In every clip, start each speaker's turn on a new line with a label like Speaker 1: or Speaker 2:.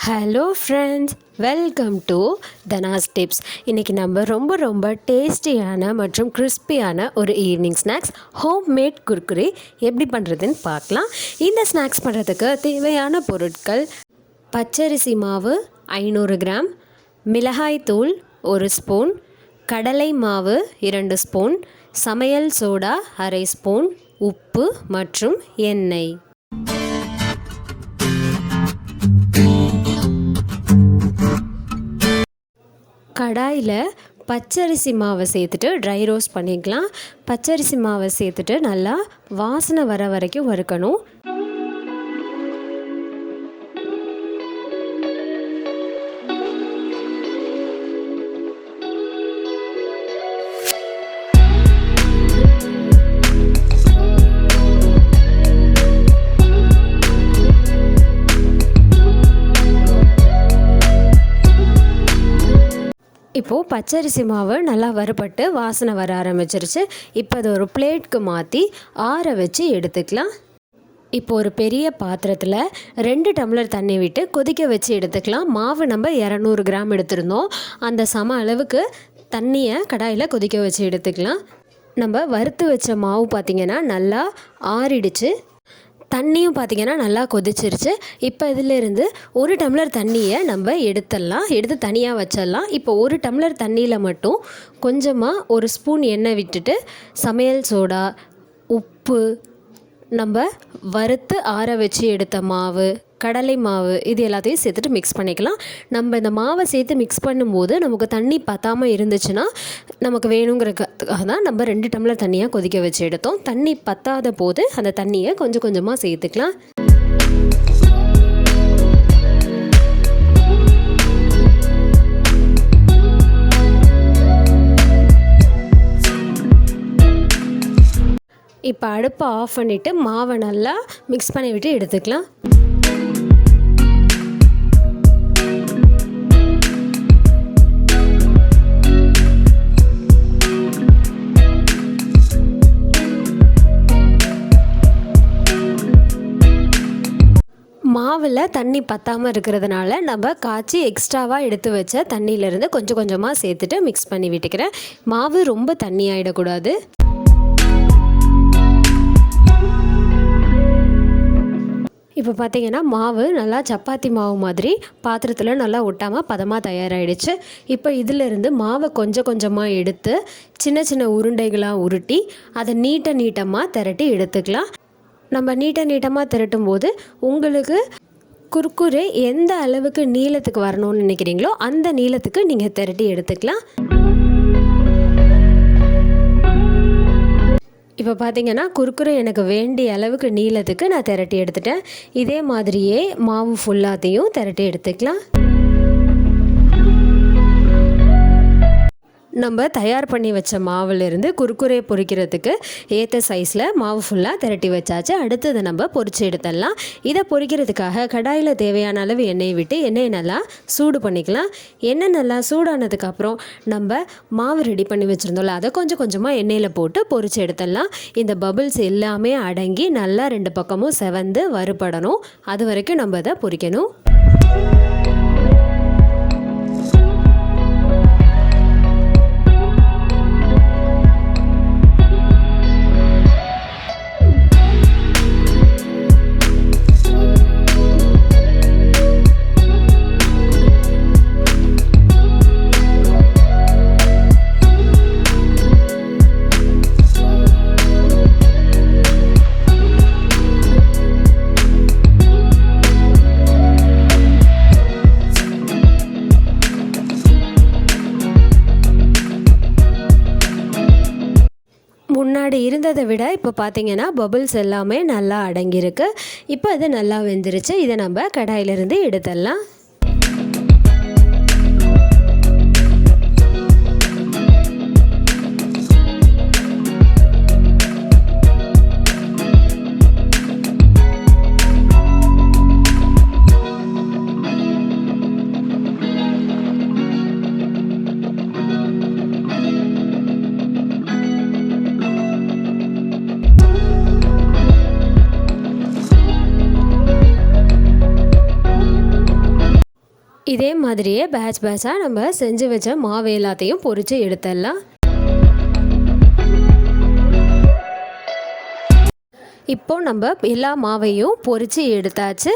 Speaker 1: Hello friends, welcome to Dhana's tips. இன்றைக்கி நம்ம ரொம்ப டேஸ்டியான மற்றும் கிறிஸ்பியான ஒரு evening snacks home made Kurkure எப்படி பண்ணுறதுன்னு பார்க்கலாம். இந்த ஸ்நாக்ஸ் பண்ணுறதுக்கு தேவையான பொருட்கள்: பச்சரிசி மாவு 500 கிராம், மிளகாய் தூள் 1 ஸ்பூன், கடலை மாவு 2 ஸ்பூன், சமையல் சோடா அரை ஸ்பூன், உப்பு மற்றும் எண்ணெய். கடாயில் பச்சரிசி மாவை சேர்த்துட்டு ட்ரை ரோஸ்ட் பண்ணிக்கலாம். பச்சரிசி மாவை சேர்த்துட்டு நல்லா வாசனை வர வரைக்கும் வறுக்கணும். இப்போது பச்சரிசி மாவு நல்லா வறுபட்டு வாசனை வர ஆரம்பிச்சிருச்சு. இப்போ அதை ஒரு பிளேட்க்கு மாற்றி ஆற வச்சு எடுத்துக்கலாம். இப்போ ஒரு பெரிய பாத்திரத்தில் 2 டம்ளர் தண்ணி விட்டு கொதிக்க வச்சு எடுத்துக்கலாம். மாவு நம்ம 200 கிராம் எடுத்திருந்தோம். அந்த சம அளவுக்கு தண்ணியை கடாயில் கொதிக்க வச்சு எடுத்துக்கலாம். நம்ம வறுத்து வச்ச மாவு பார்த்திங்கன்னா நல்லா ஆறிடுச்சு. தண்ணியும் பார்த்திங்கன்னா நல்லா கொதிச்சிருச்சு. இப்போ இதிலேருந்து 1 டம்ளர் தண்ணியை நம்ம எடுத்து தனியாக வச்சிடலாம். இப்போ 1 டம்ளர் தண்ணியில் மட்டும் கொஞ்சமாக 1 ஸ்பூன் எண்ணெய் விட்டுட்டு சமையல் சோடா, உப்பு, நம்ம வறுத்து ஆற வச்சு எடுத்த மாவு, கடலை மாவு, இது எல்லாத்தையும் சேர்த்துட்டு மிக்ஸ் பண்ணிக்கலாம். நம்ம இந்த மாவை சேர்த்து மிக்ஸ் பண்ணும்போது நமக்கு தண்ணி பத்தாமல் இருந்துச்சுன்னா நமக்கு வேணுங்கிறதுக்காக தான் நம்ம 2 டம்ளர் தண்ணியாக கொதிக்க வச்சு எடுத்தோம். தண்ணி பத்தாத போது அந்த தண்ணியை கொஞ்சம் கொஞ்சமாக சேர்த்துக்கலாம். இப்போ அடுப்பை ஆஃப் பண்ணிவிட்டு மாவை நல்லா மிக்ஸ் பண்ணி விட்டு எடுத்துக்கலாம். மாவில் தண்ணி பத்தாமல் இருக்கிறதுனால நம்ம காய்ச்சி எக்ஸ்ட்ராவாக எடுத்து வச்ச தண்ணியிலேருந்து கொஞ்சம் கொஞ்சமாக சேர்த்துட்டு மிக்ஸ் பண்ணி விட்டுக்கிறேன். மாவு ரொம்ப தண்ணி ஆகிடக்கூடாது. இப்போ பார்த்திங்கன்னா மாவு நல்லா சப்பாத்தி மாவு மாதிரி பாத்திரத்தில் நல்லா ஒட்டாமல் பதமாக தயாராகிடுச்சு. இப்போ இதிலேருந்து மாவை கொஞ்சம் கொஞ்சமாக எடுத்து சின்ன சின்ன உருண்டைகளாக உருட்டி அதை நீட்டமாக திரட்டி எடுத்துக்கலாம். நம்ம நீட்டமாக திரட்டும் போது உங்களுக்கு குர்குரே எந்த அளவுக்கு நீளத்துக்கு வரணும்னு நினைக்கிறீங்களோ அந்த நீளத்துக்கு நீங்கள் திரட்டி எடுத்துக்கலாம். இப்போ பார்த்திங்கன்னா குர்குரே எனக்கு வேண்டிய அளவுக்கு நீளத்துக்கு நான் திரட்டி எடுத்துட்டேன். இதே மாதிரியே மாவு ஃபுல்லாத்தையும் திரட்டி எடுத்துக்கலாம். நம்ம தயார் பண்ணி வச்ச மாவுலேருந்து குர்குரே பொரிக்கிறதுக்கு ஏற்ற சைஸில் மாவு ஃபுல்லாக திரட்டி வச்சாச்சு. அடுத்ததை நம்ம பொரிச்சு எடுத்துடலாம். இதை பொரிக்கிறதுக்காக கடாயில் தேவையான அளவு எண்ணெய் விட்டு எண்ணெயை நல்லா சூடு பண்ணிக்கலாம். எண்ணெய் நல்லா சூடானதுக்கப்புறம் நம்ம மாவு ரெடி பண்ணி வச்சுருந்தோம்ல அதை கொஞ்சம் கொஞ்சமாக எண்ணெயில் போட்டு பொரிச்சு எடுத்துடலாம். இந்த பபிள்ஸ் எல்லாமே அடங்கி நல்லா 2 பக்கமும் செவந்து வறுபடணும். அது வரைக்கும் நம்ம அதை பொரிக்கணும். முன்னாடி இருந்ததை விட இப்போ பார்த்திங்கன்னா பபிள்ஸ் எல்லாமே நல்லா அடங்கியிருக்கு. இப்போ அது நல்லா வெந்துருச்சு. இதை நம்ம கடாயிலிருந்து எடுத்துடலாம். இதே மாதிரியே பேட்சாக நம்ம செஞ்சு வச்ச மாவு எல்லாத்தையும் பொரித்து எடுத்துடலாம். இப்போது நம்ம எல்லா மாவையும் பொரித்து எடுத்தாச்சு.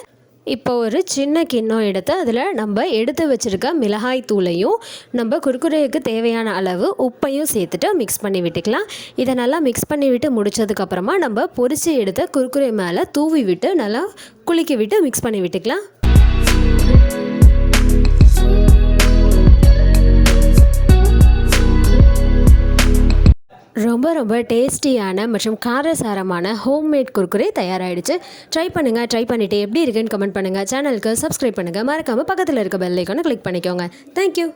Speaker 1: இப்போ ஒரு சின்ன கிண்ணம் எடுத்து அதில் நம்ம எடுத்து வச்சுருக்க மிளகாய் தூளையும் நம்ம குர்குரேக்கு தேவையான அளவு உப்பையும் சேர்த்துட்டு மிக்ஸ் பண்ணி விட்டுக்கலாம். இதை நல்லா மிக்ஸ் பண்ணி விட்டு முடித்ததுக்கப்புறமா நம்ம பொரித்து எடுத்த குர்குரே மேலே தூவி விட்டு நல்லா குலுக்கி விட்டு மிக்ஸ் பண்ணி விட்டுக்கலாம். ரொம்ப ரொம்ப டேஸ்டியான மற்றும் காரசாரமான ஹோம்மேட் குர்குரே தயாராகிடுச்சு. ட்ரை பண்ணிவிட்டு எப்படி இருக்குன்னு கமெண்ட் பண்ணுங்கள். சேனலுக்கு சப்ஸ்கிரைப் பண்ணுங்கள். மறக்காமல் பக்கத்தில் இருக்க பெல் ஐக்கானை கிளிக் பண்ணிக்கோங்க. தேங்க்யூ.